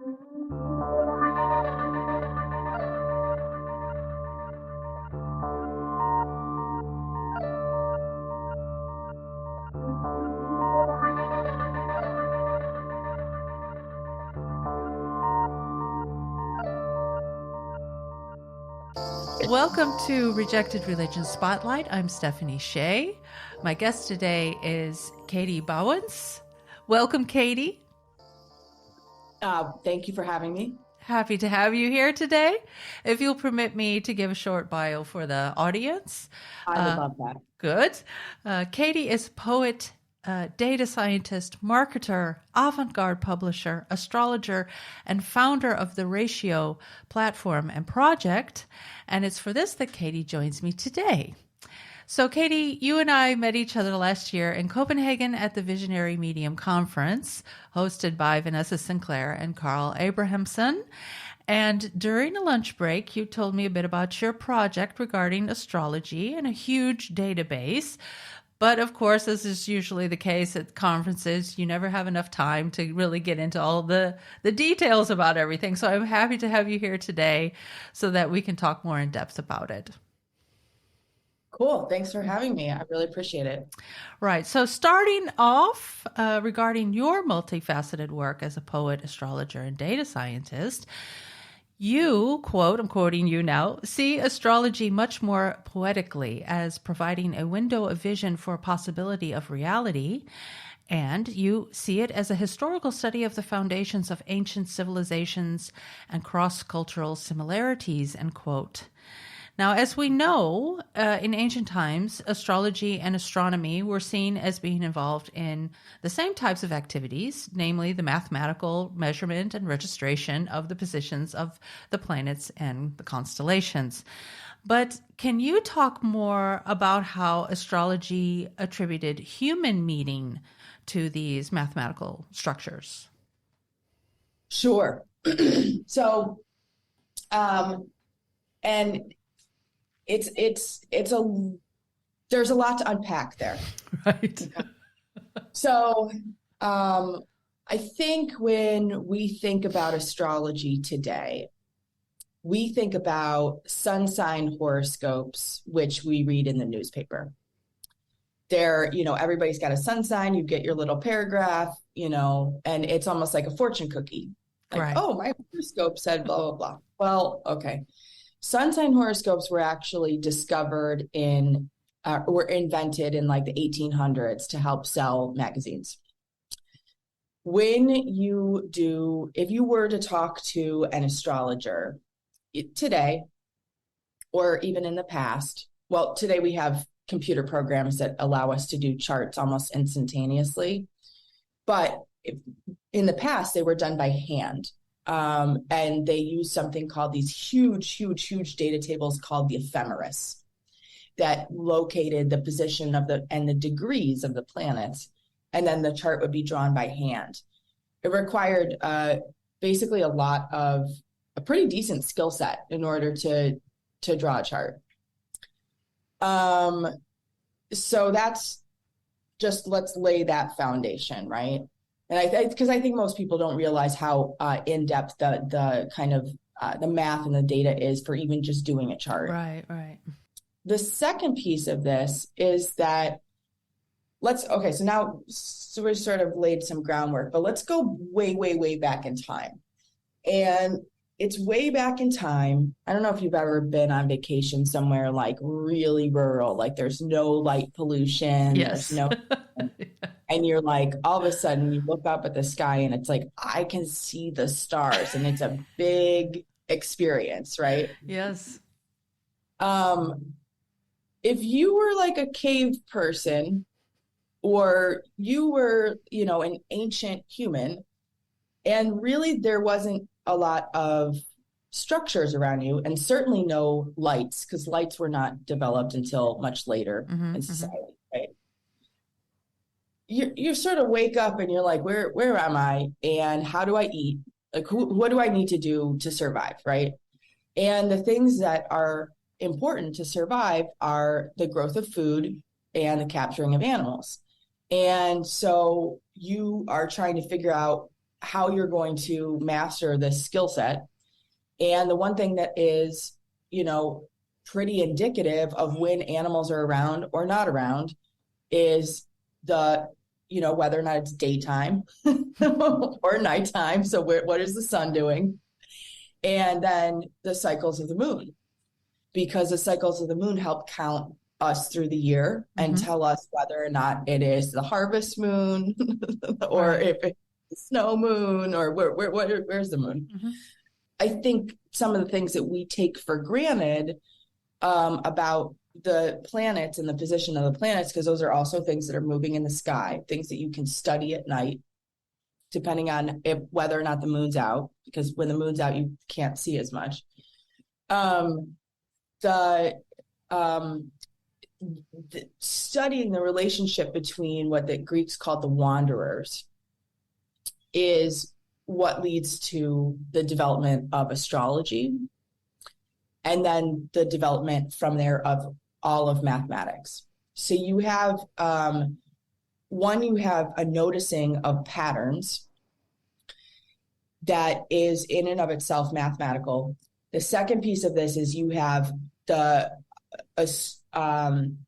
Welcome to Rejected Religion Spotlight. I'm Stephanie Shea. My guest today is Katy Bohinc. Welcome, Katy. Thank you for having me. Happy to have you here today. If you'll permit me to give a short bio for the audience. I would love that. Good. Katy is poet, data scientist, marketer, avant-garde publisher, astrologer, and founder of the Ratio platform and project. And it's for this that Katy joins me today. So, Katy, you and I met each other last year in Copenhagen at the Visionary Medium Conference, hosted by Vanessa Sinclair and Carl Abrahamson. And during a lunch break, you told me a bit about your project regarding astrology and a huge database. But of course, as is usually the case at conferences, you never have enough time to really get into all the details about everything. So I'm happy to have you here today so that we can talk more in depth about it. Cool. Thanks for having me. I really appreciate it. Right. So starting off regarding your multifaceted work as a poet, astrologer, and data scientist, you, quote, I'm quoting you now, see astrology much more poetically as providing a window of vision for a possibility of reality, and you see it as a historical study of the foundations of ancient civilizations and cross-cultural similarities, end quote. Now, as we know, in ancient times, astrology and astronomy were seen as being involved in the same types of activities, namely the mathematical measurement and registration of the positions of the planets and the constellations. But can you talk more about how astrology attributed human meaning to these mathematical structures? Sure. So, and there's a lot to unpack there. Right. So, I think when we think about astrology today, we think about sun sign horoscopes, which we read in the newspaper. Everybody's got a sun sign, you get your little paragraph, and it's almost like a fortune cookie. Like, right. Oh, my horoscope said blah, blah, blah. Well, okay. Sun sign horoscopes were actually discovered were invented in like the 1800s to help sell magazines. If you were to talk to an astrologer today, or even in the past, well, today we have computer programs that allow us to do charts almost instantaneously. But in the past, they were done by hand. And they use something called these huge data tables called the ephemeris that located the position and the degrees of the planets. And then the chart would be drawn by hand. It required basically a pretty decent skill set in order to draw a chart. So that's just, let's lay that foundation, right? And because I think most people don't realize how in-depth the kind of the math and the data is for even just doing a chart. Right. The second piece of this is that so we sort of laid some groundwork, but let's go way, way, way back in time. And it's way back in time. I don't know if you've ever been on vacation somewhere like really rural, like there's no light pollution. Yes. There's no... And you're like, all of a sudden you look up at the sky and it's like, I can see the stars, and it's a big experience, right? Yes. If you were like a cave person, or you were, an ancient human, and really there wasn't a lot of structures around you, and certainly no lights, because lights were not developed until much later in society, right? You sort of wake up and you're like, where am I? And how do I eat? Like, what do I need to do to survive, right? And the things that are important to survive are the growth of food and the capturing of animals. And so you are trying to figure out how you're going to master this skill set. And the one thing that is, pretty indicative of when animals are around or not around is whether or not it's daytime or nighttime. So what is the sun doing? And then the cycles of the moon, because the cycles of the moon help count us through the year and tell us whether or not it is the harvest moon or if it's the snow moon or where's the moon. I think some of the things that we take for granted about the planets and the position of the planets, because those are also things that are moving in the sky, things that you can study at night, depending on whether or not the moon's out, because when the moon's out, you can't see as much. Studying the relationship between what the Greeks called the wanderers is what leads to the development of astrology, and then the development from there of all of mathematics. So you have you have a noticing of patterns that is in and of itself mathematical. The second piece of this is you have the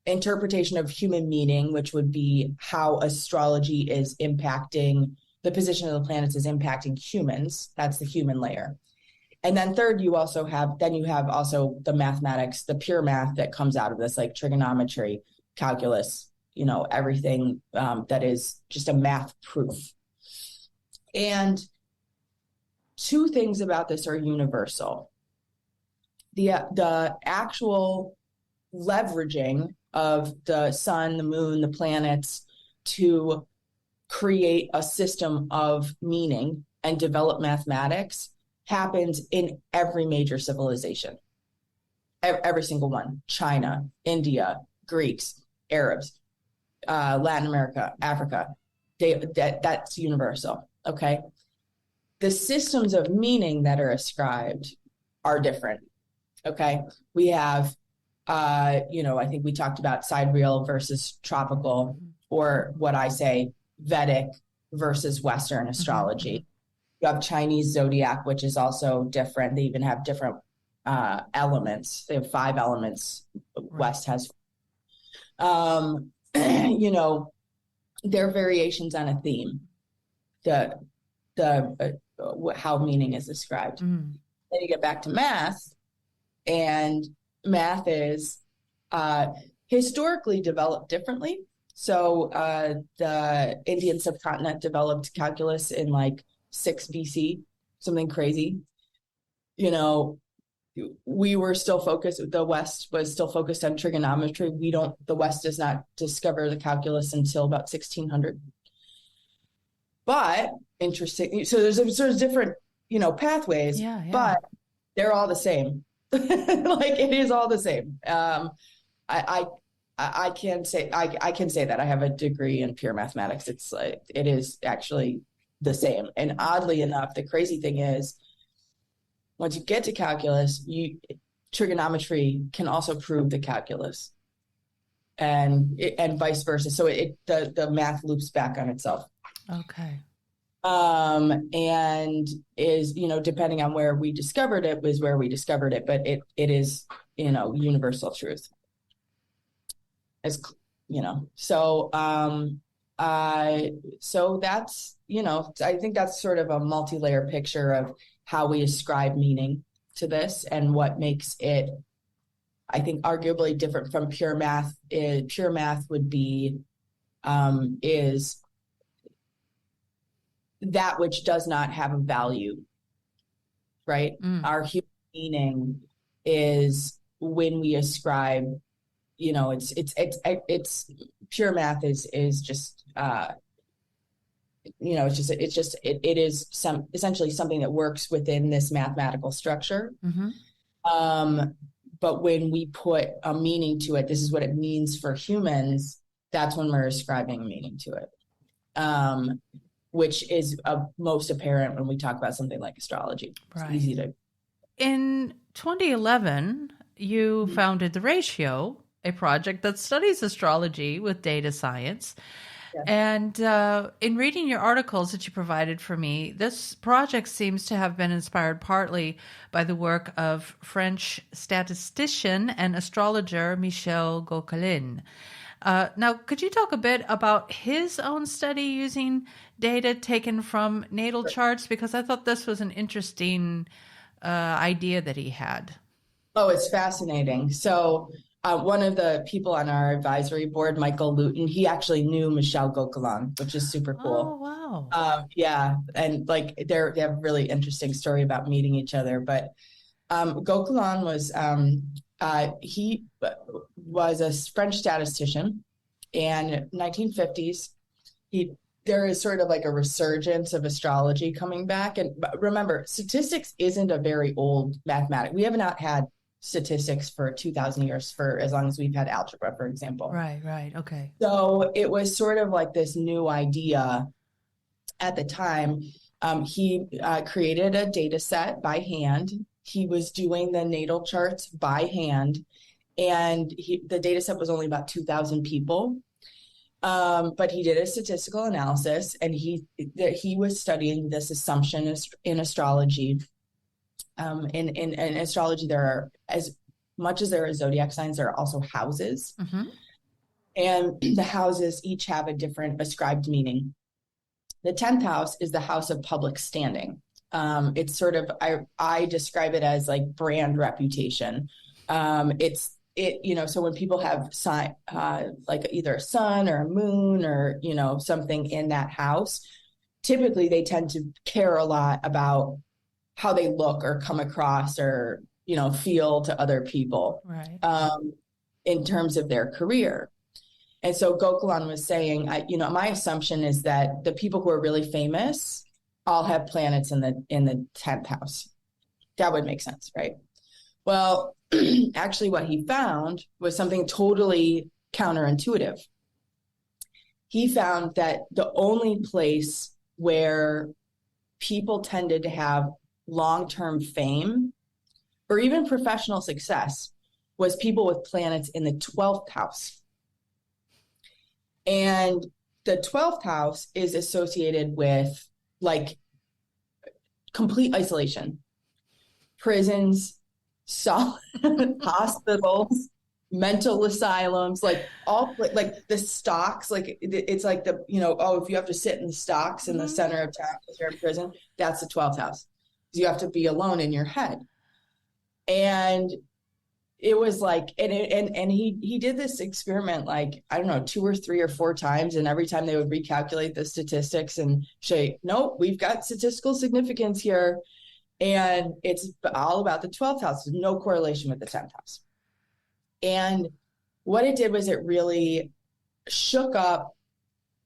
interpretation of human meaning, which would be how astrology is impacting the position of the planets is impacting humans. That's the human layer. And then third, you have the mathematics, the pure math that comes out of this, like trigonometry, calculus, everything that is just a math proof. And two things about this are universal. The actual leveraging of the sun, the moon, the planets to create a system of meaning and develop mathematics happens in every major civilization. Every single one. China, India, Greeks, Arabs, Latin America, Africa. That's universal. Okay. The systems of meaning that are ascribed are different. Okay. We have, I think we talked about sidereal versus tropical, or what I say, Vedic versus Western astrology. You have Chinese zodiac, which is also different. They even have different elements. They have 5 elements. West has, there are variations on a theme. How meaning is described. Then you get back to math, and math is historically developed differently. So the Indian subcontinent developed calculus in like 6 BC, something crazy. We were still focused, the West was still focused on trigonometry. The West does not discover the calculus until about 1600. But interesting. So there's different, pathways, but they're all the same. Like it is all the same. I can say that I have a degree in pure mathematics. It's like, it is actually the same. And oddly enough, the crazy thing is, once you get to calculus, trigonometry can also prove the calculus, and vice versa. So the math loops back on itself. Okay. And is, depending on where we discovered it was where we discovered it, but it is, universal truth. So that's, I think that's sort of a multi-layer picture of how we ascribe meaning to this, and what makes it, I think, arguably different from pure math. Pure math would be, is that which does not have a value, right? Our human meaning is when we ascribe, it's pure math is just, it is essentially something that works within this mathematical structure. But when we put a meaning to it, this is what it means for humans, that's when we're ascribing meaning to it. Which is most apparent when we talk about something like astrology. Right. It's easy to. In 2011, you founded The Ratio, a project that studies astrology with data science. Yeah. And in reading your articles that you provided for me, this project seems to have been inspired partly by the work of French statistician and astrologer Michel Gauquelin. Now, could you talk a bit about his own study using data taken from natal charts? Because I thought this was an interesting idea that he had. Oh, it's fascinating. So, one of the people on our advisory board, Michael Luton, he actually knew Michel Gauquelin, which is super Oh, cool. wow. Yeah, and like they have a really interesting story about meeting each other. But Gauquelin was he was a French statistician, and 1950s he there is sort of like a resurgence of astrology coming back. And remember, statistics isn't a very old mathematic. We have not had statistics for 2,000 years, for as long as we've had algebra, for example. Right. Okay. So it was sort of like this new idea at the time. He created a data set by hand. He was doing the natal charts by hand, and the data set was only about 2,000 people. But he did a statistical analysis, and he was studying this assumption in astrology. In astrology, there are, as much as there are zodiac signs, there are also houses. Mm-hmm. And the houses each have a different ascribed meaning. The 10th house is the house of public standing. It's sort of, I describe it as like brand reputation. So when people have like either a sun or a moon or, something in that house, typically they tend to care a lot about how they look or come across or, feel to other people, Right. In terms of their career. And so Gauquelin was saying, my assumption is that the people who are really famous all have planets in the 10th house. That would make sense, right? Well, actually what he found was something totally counterintuitive. He found that the only place where people tended to have long-term fame or even professional success was people with planets in the 12th house. And the 12th house is associated with like complete isolation, prisons, hospitals, mental asylums, like all like the stocks, like it's like the, if you have to sit in the stocks in the center of town because you're in prison, that's the 12th house. You have to be alone in your head. And it was like, and he did this experiment, like, I don't know, 2 or 3 or 4 times. And every time they would recalculate the statistics and say, nope, we've got statistical significance here. And it's all about the 12th house. There's no correlation with the 10th house. And what it did was it really shook up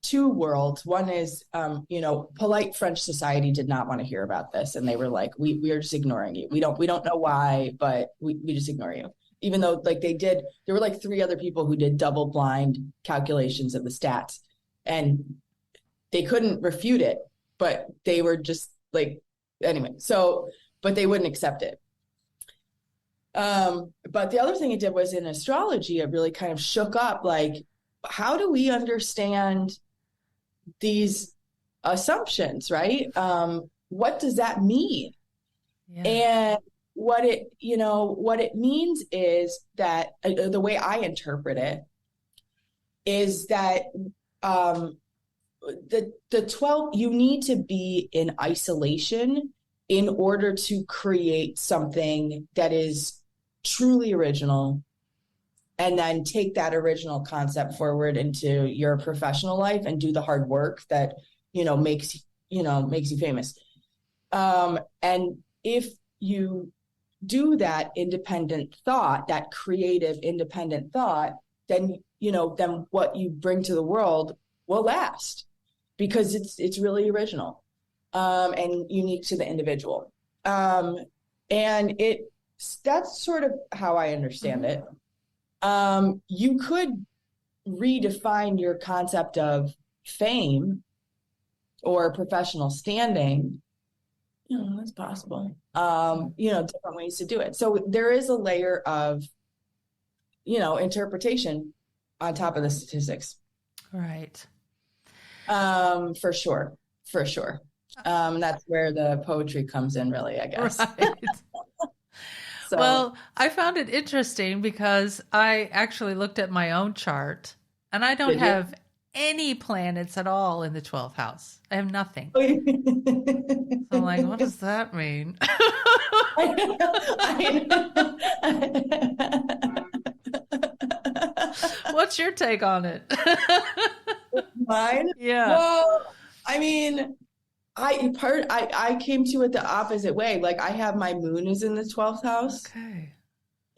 2 worlds. One is, polite French society did not want to hear about this. And they were like, we are just ignoring you. We don't know why, but we just ignore you. Even though like there were like 3 other people who did double blind calculations of the stats and they couldn't refute it, but they were just like, anyway, but they wouldn't accept it. But the other thing it did was in astrology, it really kind of shook up, like, how do we understand these assumptions, right? What does that mean? Yeah. And what it means is that the way I interpret it is that the 12, you need to be in isolation in order to create something that is truly original, and then take that original concept forward into your professional life and do the hard work that makes you famous. And if you do that independent thought, that creative independent thought, then what you bring to the world will last, because it's really original and unique to the individual. And that's sort of how I understand it. You could redefine your concept of fame or professional standing. That's possible. Different ways to do it. So there is a layer of, interpretation on top of the statistics. Right. For sure. For sure. That's where the poetry comes in, really, I guess. Right. So, Well, I found it interesting because I actually looked at my own chart and I don't did you? have any planets at all in the 12th house. I have nothing. So I'm like, what does that mean? What's your take on it? Mine? Yeah. Well, I mean, I came to it the opposite way. Like I have my moon is in the 12th house. Okay.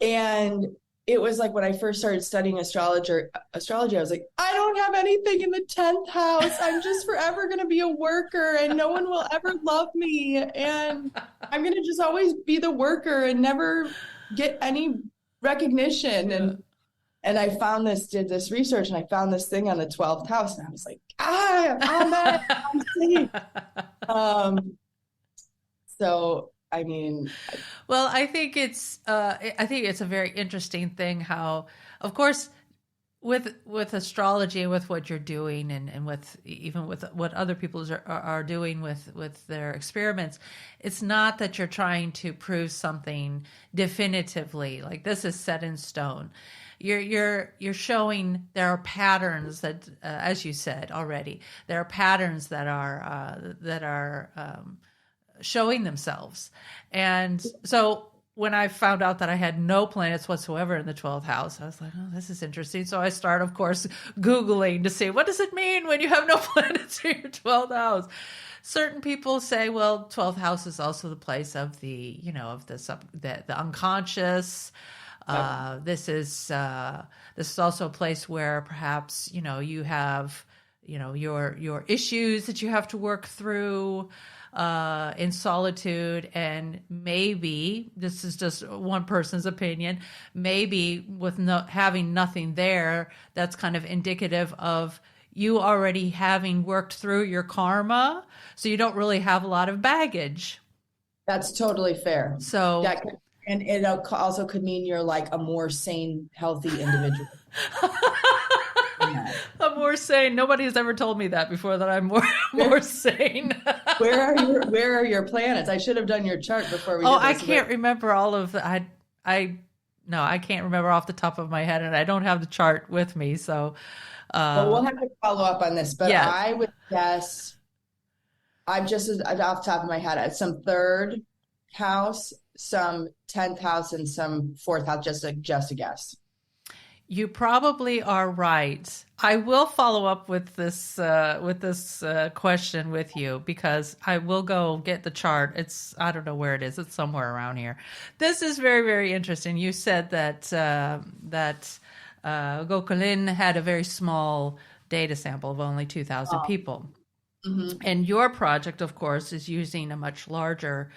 And it was like when I first started studying astrology, I was like, I don't have anything in the 10th house. I'm just forever going to be a worker and no one will ever love me. And I'm going to just always be the worker and never get any recognition. Yeah. And I did this research and I found this thing on the 12th house and I was like, I'm that, I'm safe. So, I mean, Well, I think it's a very interesting thing how, of course, with astrology and with what you're doing and with even with what other people are doing with their experiments, it's not that you're trying to prove something definitively, like this is set in stone. You're showing there are patterns that, as you said already, there are patterns that are showing themselves. And so when I found out that I had no planets whatsoever in the 12th house, I was like, oh, this is interesting. So I started, of course, Googling to see what does it mean when you have no planets in your 12th house. Certain people say, well, 12th house is also the place of the, of the unconscious. This is also a place where perhaps, you have, your issues that you have to work through in solitude, and maybe this is just one person's opinion, maybe with having nothing there, that's kind of indicative of you already having worked through your karma, so you don't really have a lot of baggage. that's totally fair. So And it also could mean you're like a more sane, healthy individual. I'm more sane. Nobody has ever told me that before, that I'm more sane. Where are your planets? I should have done your chart before we did this. I can't remember all of the, I can't remember off the top of my head, and I don't have the chart with me. So, well, we'll have to follow up on this, but yeah. I would guess, I'm just off the top of my head, some third house, some 10th house, and some fourth house, just a guess. You probably are right. I will follow up with this question with you, because I will go get the chart. I don't know where it is. It's somewhere around here. This is very, very interesting. You said that Gauquelin had a very small data sample of only 2,000 people. Mm-hmm. And your project, of course, is using a much larger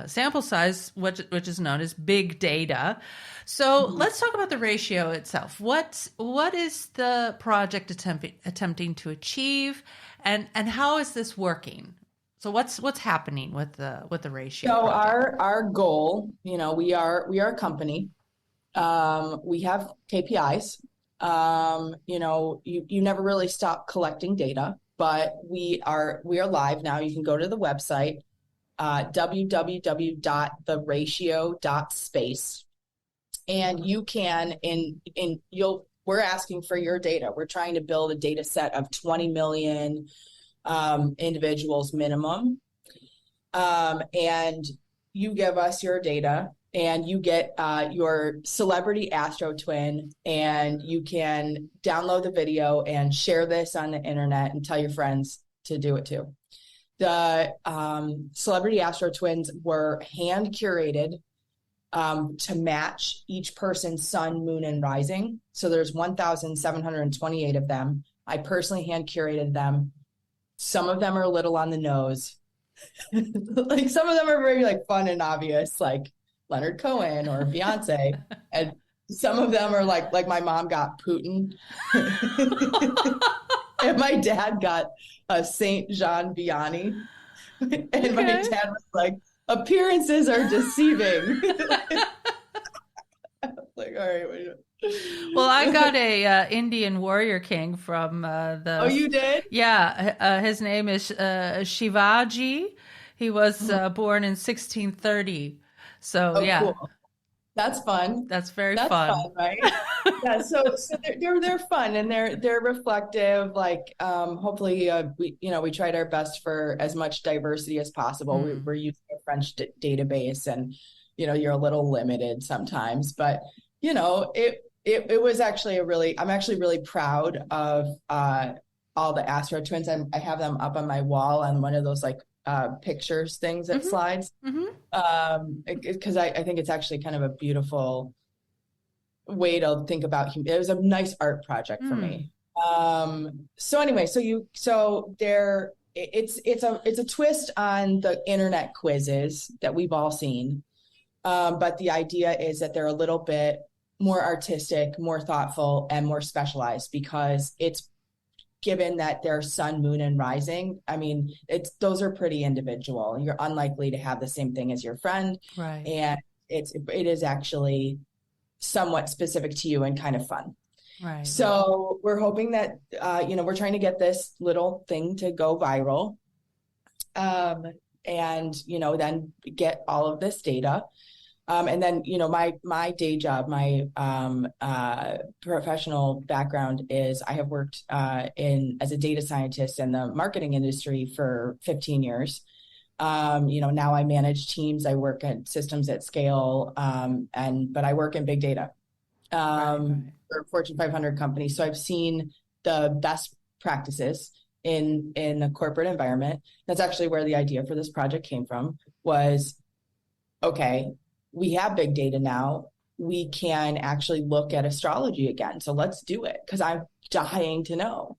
sample size, which is known as big data. So let's talk about the ratio itself. What is the project attempting to achieve, and how is this working? So what's happening with the ratio? So project? our goal, we are a company. We have KPIs. You never really stop collecting data, but we are live now. You can go to the website, www.theratio.space. And you can, we're asking for your data. We're trying to build a data set of 20 million individuals minimum. And you give us your data, and you get your celebrity astro twin, and you can download the video and share this on the internet and tell your friends to do it too. The celebrity astro twins were hand curated to match each person's sun, moon, and rising. So there's 1,728 of them. I personally hand curated them. Some of them are a little on the nose. Like some of them are very fun and obvious, like Leonard Cohen or Beyonce. And some of them are like my mom got Putin. And my dad got Saint Jean Vianney. And my dad was like, appearances are deceiving. Like, all right. Well, I got a Indian warrior king from Oh, you did? his name is Shivaji. He was born in 1630. So Oh, yeah, cool. That's fun. that's very That's fun. fun, right? Yeah. So they're fun and they're reflective. Like, hopefully, we tried our best for as much diversity as possible. We're using a French database, and you're a little limited sometimes, but it was actually I'm actually really proud of all the Astro twins. I have them up on my wall on one of those like pictures things that slides. Because I think it's actually kind of a beautiful way to think about it. Was a nice art project for me. So anyway, it's a twist on the internet quizzes that we've all seen. But the idea is that they're a little bit more artistic, more thoughtful, and more specialized because it's given that they're sun, moon, and rising. I mean, those are pretty individual. You're unlikely to have the same thing as your friend. Right. And it is actually somewhat specific to you and kind of fun. Right. So we're hoping that, we're trying to get this little thing to go viral. And, then get all of this data. And then, my day job, my professional background is I have worked as a data scientist in the marketing industry for 15 years. Now I manage teams. I work at systems at scale, but I work in big data for Fortune 500 companies. So I've seen the best practices in the corporate environment. That's actually where the idea for this project came from. Was okay. We have big data now. We can actually look at astrology again. So let's do it because I'm dying to know.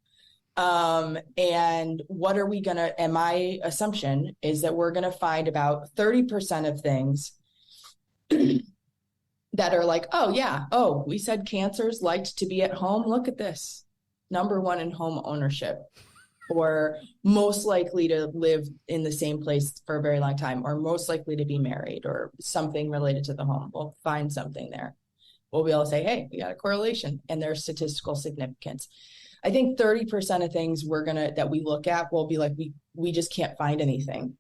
And what are we going to, and my assumption is that we're going to find about 30% of things that are like, oh yeah, we said Cancers liked to be at home. Look at this. Number one in home ownership. Or most likely to live in the same place for a very long time, or most likely to be married, or something related to the home. We'll find something there. We'll be able to say, hey, we got a correlation, and there's statistical significance. I think 30% of things that we look at will be like, we just can't find anything.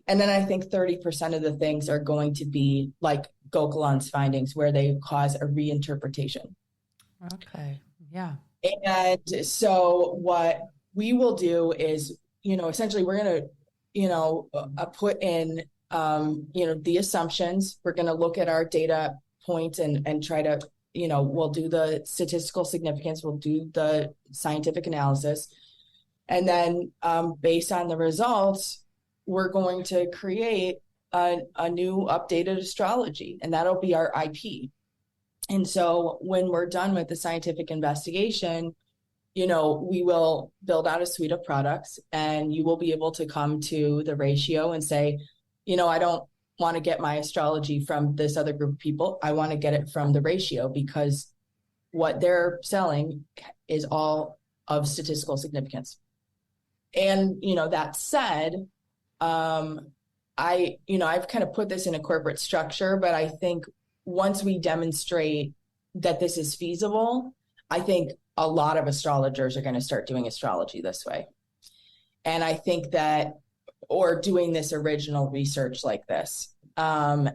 And then I think 30% of the things are going to be like Gauquelin's findings, where they cause a reinterpretation. Okay. Yeah. And so what we will do is, essentially we're going to, put in, the assumptions. We're going to look at our data points and try to, we'll do the statistical significance. We'll do the scientific analysis. And then based on the results, we're going to create a new updated astrology, and that'll be our IP. And so when we're done with the scientific investigation, we will build out a suite of products, and you will be able to come to the ratio and say, I don't want to get my astrology from this other group of people. I want to get it from the ratio because what they're selling is all of statistical significance. And, that said, I've kind of put this in a corporate structure, but I think once we demonstrate that this is feasible, I think a lot of astrologers are going to start doing astrology this way. And I think that, or doing this original research like this. And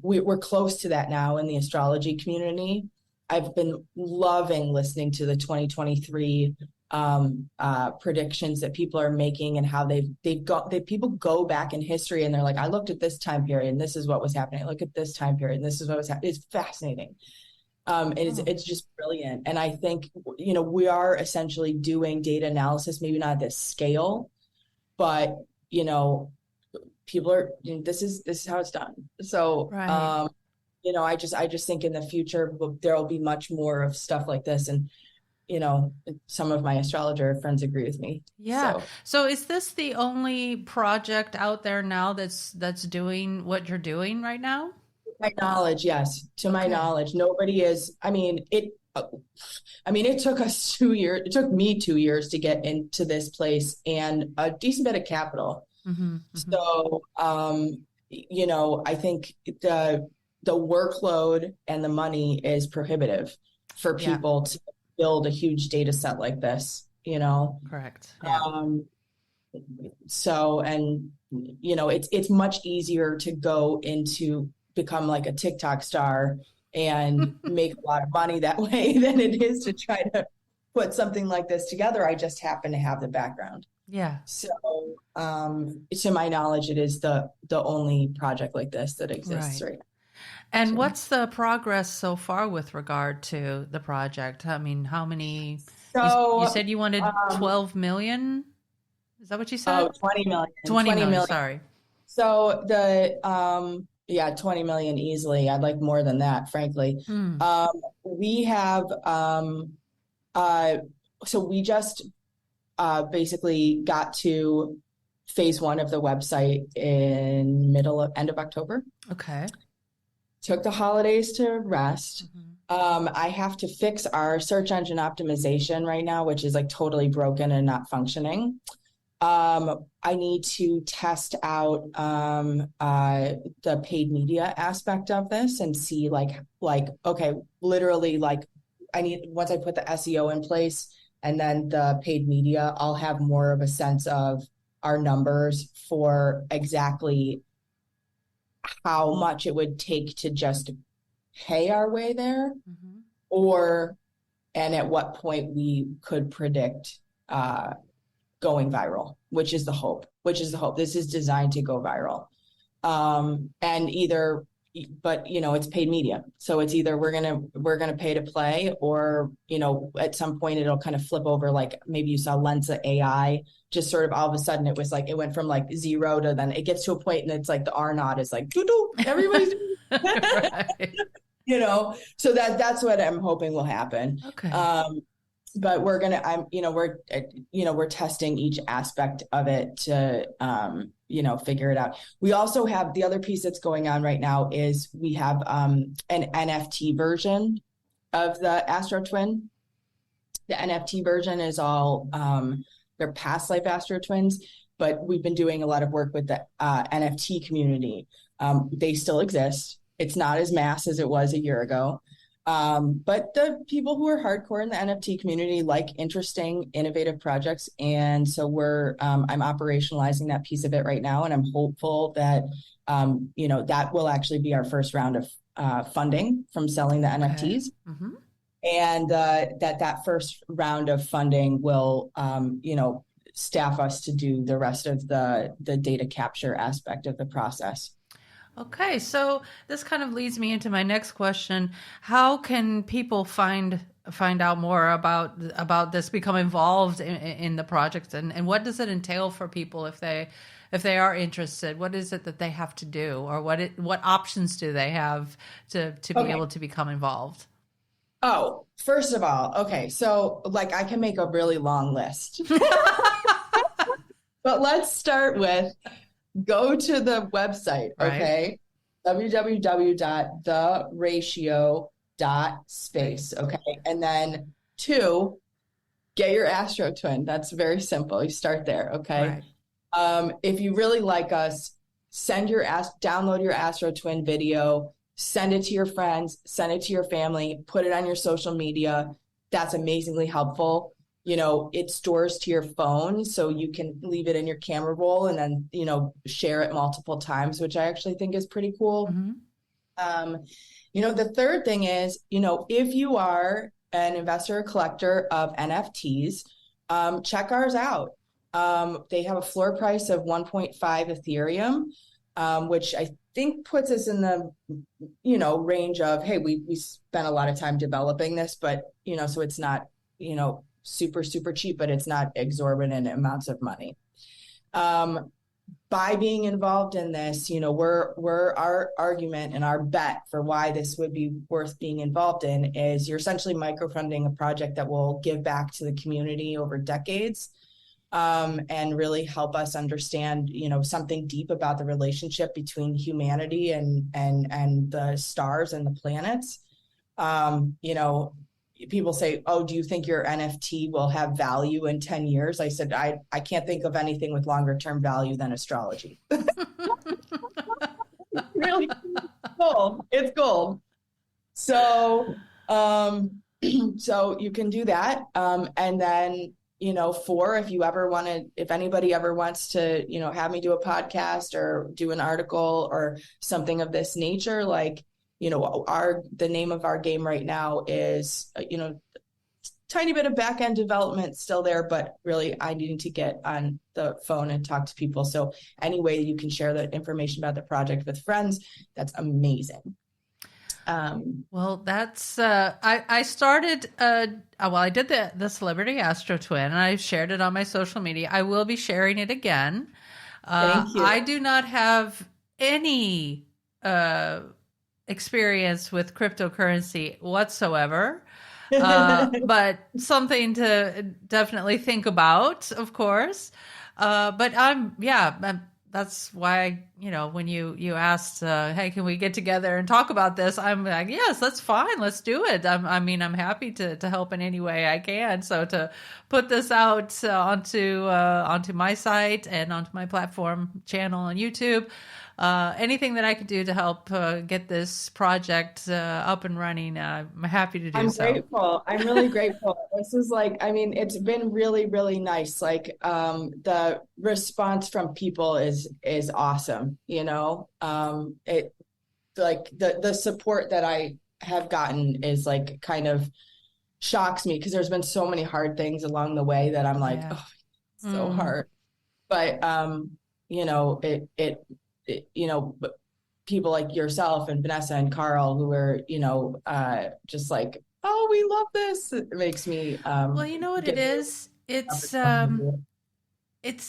we're close to that now in the astrology community. I've been loving listening to the 2023 predictions that people are making, and how people go back in history and they're like, I looked at this time period and this is what was happening. I look at this time period and this is what was happening. It's fascinating. It's just brilliant. And I think, we are essentially doing data analysis, maybe not at this scale, but, people are, this is how it's done. So, right. I just think in the future, there will be much more of stuff like this. And, some of my astrologer friends agree with me. Yeah. So is this the only project out there now that's doing what you're doing right now? My knowledge, yes. To my knowledge, nobody is. It took us 2 years. It took me 2 years to get into this place, and a decent bit of capital. So, I think the workload and the money is prohibitive for people to build a huge data set like this, you know? Correct. Yeah. So, and you know, it's much easier to go into become like a TikTok star and make a lot of money that way than it is to try to put something like this together. I just happen to have the background. Yeah. So, to my knowledge, it is the only project like this that exists right now. And what's the progress so far with regard to the project? I mean, how many? So, you said you wanted 12 million? Is that what you said? 20 million. 20 million, sorry. So 20 million easily. I'd like more than that, frankly. We have, so we just basically got to phase 1 of the website in end of October. Okay. Took the holidays to rest. I have to fix our search engine optimization right now, which is like totally broken and not functioning. I need to test out the paid media aspect of this and see like okay, literally like once I put the SEO in place and then the paid media, I'll have more of a sense of our numbers for exactly how much it would take to just pay our way there, and at what point we could predict going viral, which is the hope. This is designed to go viral. But you know, it's paid media. So it's either we're gonna pay to play, or, you know, at some point it'll kind of flip over, like maybe you saw Lensa AI, just sort of all of a sudden it was like it went from like 0 to then it gets to a point and it's like the R naught is like doo-doo, everybody's right. You know, so that's what I'm hoping will happen. Okay. But we're testing each aspect of it to, figure it out. We also have the other piece that's going on right now is we have an NFT version of the Astro Twin. The NFT version is all, they're past life Astro Twins, but we've been doing a lot of work with the NFT community. They still exist. It's not as mass as it was a year ago. But the people who are hardcore in the NFT community like interesting, innovative projects. And so I'm operationalizing that piece of it right now. And I'm hopeful that, that will actually be our first round of funding from selling the NFTs. And that first round of funding will, staff us to do the rest of the data capture aspect of the process. Okay, so this kind of leads me into my next question. How can people find out more about this, become involved in the project, and what does it entail for people if they are interested? What is it that they have to do, or what options do they have to be able to become involved? Oh, first of all, okay, so like I can make a really long list. But let's start with go to the website, okay? Right. www.theratio.space, okay? And then 2, get your Astro Twin. That's very simple. You start there, okay? Right. If you really like us, download your Astro Twin video, send it to your friends, send it to your family, put it on your social media. That's amazingly helpful. You know, it stores to your phone, so you can leave it in your camera roll and then, share it multiple times, which I actually think is pretty cool. The third thing is, if you are an investor or collector of NFTs, check ours out. They have a floor price of 1.5 Ethereum, which I think puts us in the, range of, hey, we spent a lot of time developing this, but, so it's not, super, super cheap, but it's not exorbitant amounts of money. By being involved in this, our argument and our bet for why this would be worth being involved in is you're essentially microfunding a project that will give back to the community over decades, and really help us understand, something deep about the relationship between humanity and the stars and the planets. People say, oh, do you think your NFT will have value in 10 years? I said, I can't think of anything with longer term value than astrology. Really cool. It's it's gold. So, so you can do that. And then, if anybody ever wants to, have me do a podcast or do an article or something of this nature, like, the name of our game right now is, tiny bit of back end development still there, but really I need to get on the phone and talk to people. So any way you can share the information about the project with friends, that's amazing. Well, that's I started I did the Celebrity Astro Twin, and I shared it on my social media. I will be sharing it again. Thank you. I do not have any experience with cryptocurrency whatsoever. But something to definitely think about, of course. But that's why, when you asked, hey, can we get together and talk about this? I'm like, yes, that's fine. Let's do it. I'm happy to help in any way I can. So to put this out onto my site and onto my platform channel on YouTube, anything that I could do to help get this project up and running, I'm happy to do. I'm grateful. I'm really grateful. This is it's been really, really nice. Like, the response from people is awesome. It, like, the support that I have gotten is like kind of shocks me, because there's been so many hard things along the way that I'm like, oh, it's so hard. But but people like yourself and Vanessa and Carl, who are, just like, oh, we love this. It makes me, well, you know what it is? It's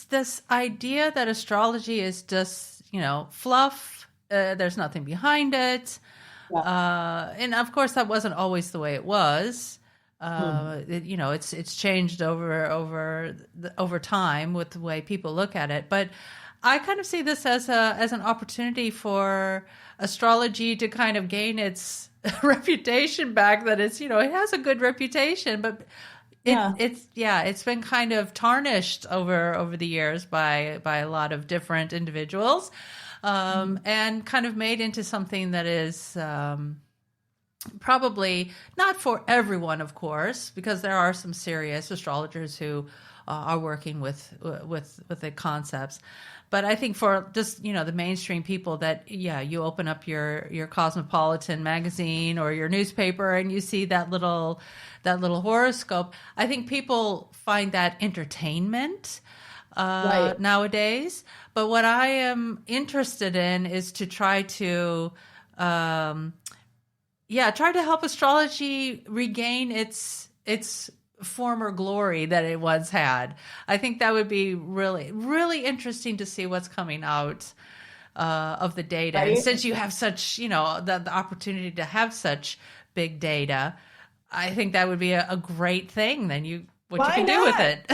this idea that astrology is just, fluff. There's nothing behind it. Yeah. And of course that wasn't always the way it was. It's changed over time with the way people look at it. But I kind of see this as an opportunity for astrology to kind of gain its reputation back. That it's, it has a good reputation, but it's been kind of tarnished over the years by a lot of different individuals, and kind of made into something that is probably not for everyone, of course, because there are some serious astrologers who are working with the concepts. But I think for just, the mainstream people that, you open up your Cosmopolitan magazine or your newspaper and you see that little horoscope. I think people find that entertainment nowadays. But what I am interested in is to try to help astrology regain its former glory that it once had. I think that would be really, really interesting to see what's coming out of the data. Right. And since you have such, the opportunity to have such big data, I think that would be a great thing. Then you can do with it.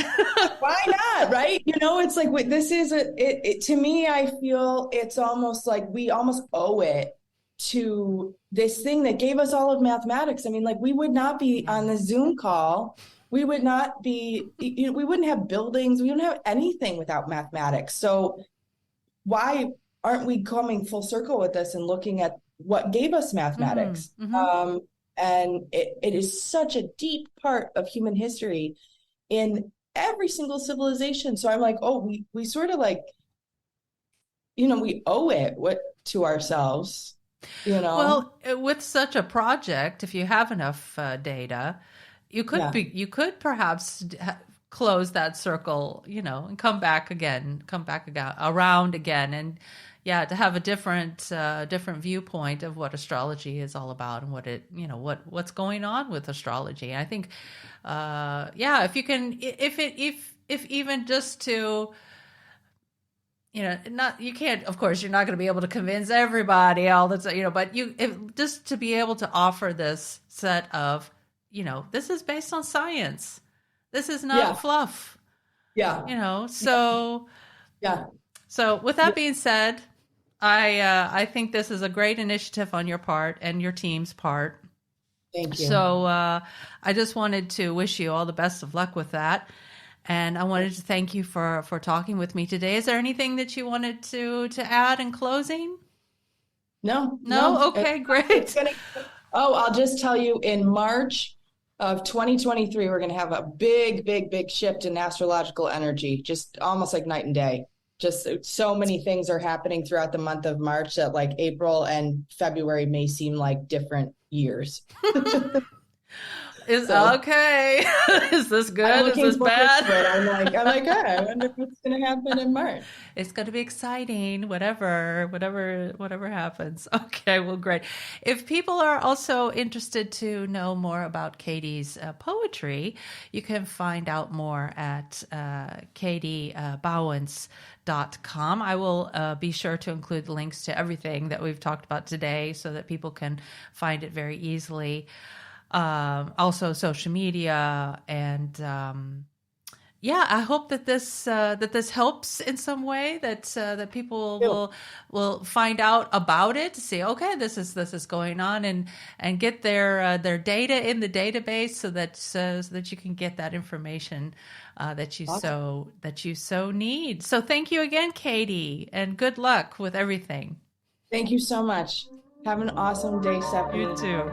Why not? Right? It's like, this is to me, I feel it's almost like we almost owe it to this thing that gave us all of mathematics. I mean, like, we would not be on the Zoom call. We would not be, we wouldn't have buildings. We wouldn't have anything without mathematics. So why aren't we coming full circle with this and looking at what gave us mathematics? And it is such a deep part of human history in every single civilization. So I'm like, oh, we sort of like, we owe it to ourselves, Well, with such a project, if you have enough data, you could perhaps close that circle, and come back around again, and to have a different viewpoint of what astrology is all about and what's going on with astrology. I think, if you can, if even just to, you can't, of course, you're not going to be able to convince everybody all the time, but just to be able to offer this set of, this is based on science. This is not fluff. Yeah. So with that being said, I think this is a great initiative on your part and your team's part. Thank you. So I just wanted to wish you all the best of luck with that. And I wanted to thank you for talking with me today. Is there anything that you wanted to add in closing? No, no. No? Okay, It's great. gonna. Oh, I'll just tell you, in March of 2023, we're going to have a big, big, big shift in astrological energy, just almost like night and day. Just so many things are happening throughout the month of March that like April and February may seem like different years. Is So okay. Is this I'm good? Is looking this forward bad? to it. I wonder what's going to happen in March. It's going to be exciting, whatever happens. Okay, well, great. If people are also interested to know more about Katie's poetry, you can find out more at katybohinc.com. I will be sure to include links to everything that we've talked about today so that people can find it very easily. Also, social media and yeah, I hope that this helps in some way. That people will find out about it to see. Okay, this is going on, and get their data in the database so that you can get that information Awesome. that you so need. So thank you again, Katie, and good luck with everything. Thank you so much. Have an awesome day, You Stephanie. too.